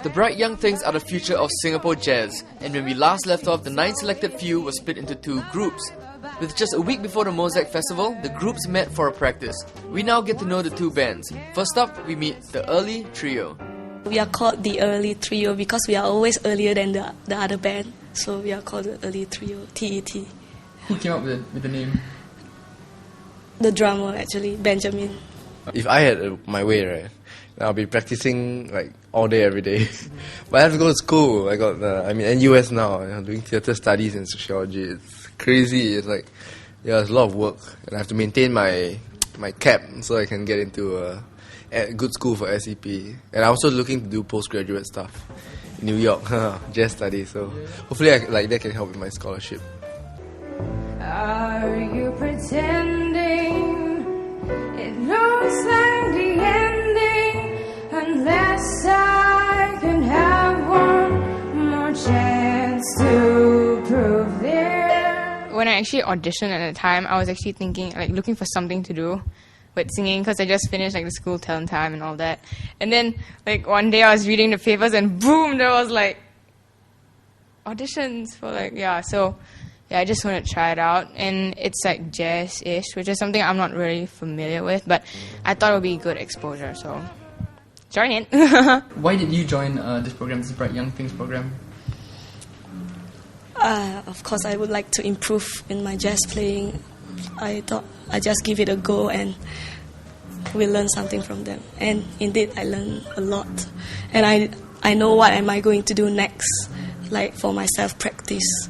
The bright young things are the future of Singapore jazz, and when we last left off, the 9 selected few were split into 2 groups. With just a week before the Mosaic Festival, the groups met for a practice. We now get to know the 2 bands. First up, we meet the Early Trio. We are called the Early Trio because we are always earlier than the other band, so we are called the Early Trio, TET. Who came up with the name? The drummer, actually, Benjamin. If I had my way, right, I'll be practicing like all day, every day. But I have to go to school. I'm in NUS now. I'm doing theatre studies and sociology. It's crazy. It's like, it's a lot of work, and I have to maintain my cap so I can get into a good school for SEP. And I'm also looking to do postgraduate stuff in New York, jazz studies. So hopefully, that can help with my scholarship. Are you pretending? It looks like the ending, unless I can have one more chance to prove it. When I actually auditioned at the time, I was actually thinking, looking for something to do with singing, because I just finished the school term time and all that. And then one day I was reading the papers and boom, there was auditions for so yeah, I just want to try it out, and it's jazz-ish, which is something I'm not really familiar with, but I thought it would be good exposure, so join in. Why did you join this program, this Bright Young Things program? Of course, I would like to improve in my jazz playing. I thought I'd just give it a go and we'll learn something from them. And indeed, I learned a lot. And I know what am I going to do next, for my self-practice.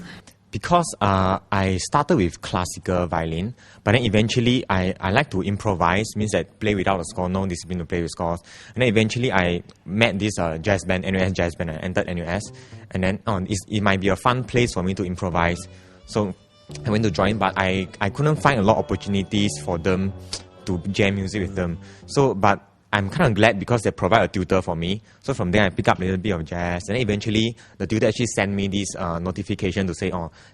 Because I started with classical violin, but then eventually I like to improvise, means that play without a score, no discipline to play with scores. And then eventually I met this jazz band, NUS jazz band, I entered NUS. And then it might be a fun place for me to improvise. So I went to join, but I couldn't find a lot of opportunities for them to jam music with them. But I'm kind of glad because they provide a tutor for me. So from there, I pick up a little bit of jazz. And then eventually, the tutor actually sent me this notification to say,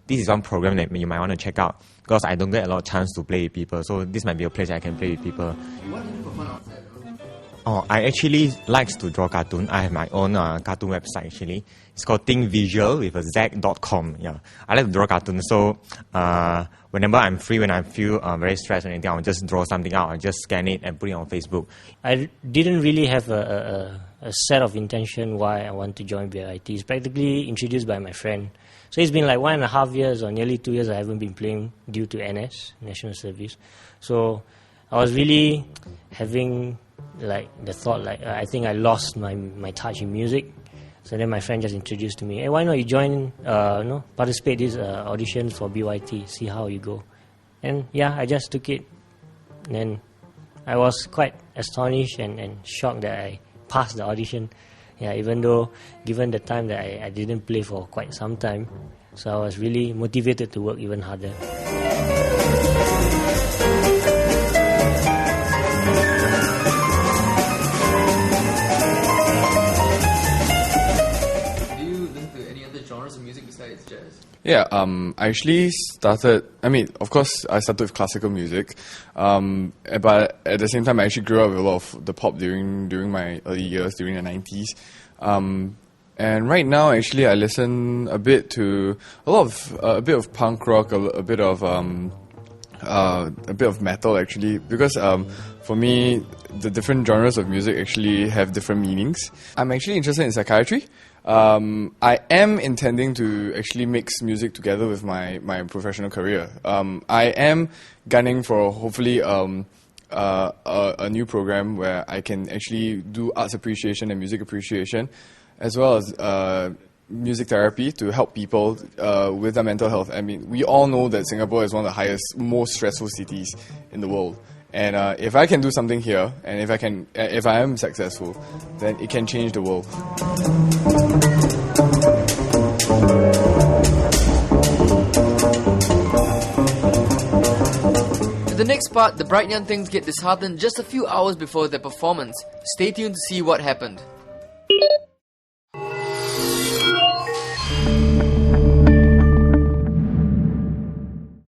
this is one program that you might want to check out. Because I don't get a lot of chance to play with people. So this might be a place I can play with people. What do you do for fun outside? I actually like to draw cartoon. I have my own cartoon website actually. It's called thinkvisual with a z.com. Yeah, I like to draw cartoons. So whenever I'm free, when I feel very stressed or anything, I'll just draw something out. I'll just scan it and put it on Facebook. I didn't really have a set of intention why I want to join BIT. It's practically introduced by my friend. So it's been 1.5 years or nearly 2 years I haven't been playing due to NS, National Service. So I was really having the thought I think I lost my touch in music. So then my friend just introduced to me, hey, why not you join, participate this audition for BYT, see how you go. And yeah, I just took it. And then I was quite astonished and shocked that I passed the audition. Yeah, even though given the time that I didn't play for quite some time. So I was really motivated to work even harder. Genres of music besides jazz? Yeah, I actually started, of course, I started with classical music, but at the same time, I actually grew up with a lot of the pop during my early years, during the 90s. And right now, actually, I listen a bit to a bit of punk rock, a bit of metal, actually, because for me, the different genres of music actually have different meanings. I'm actually interested in psychiatry. I am intending to actually mix music together with my professional career. I am gunning for hopefully a new program where I can actually do arts appreciation and music appreciation, as well as music therapy to help people with their mental health. We all know that Singapore is one of the most stressful cities in the world. And if I can do something here, and if I am successful, then it can change the world. In the next part, the Bright Young Things get disheartened just a few hours before their performance. Stay tuned to see what happened.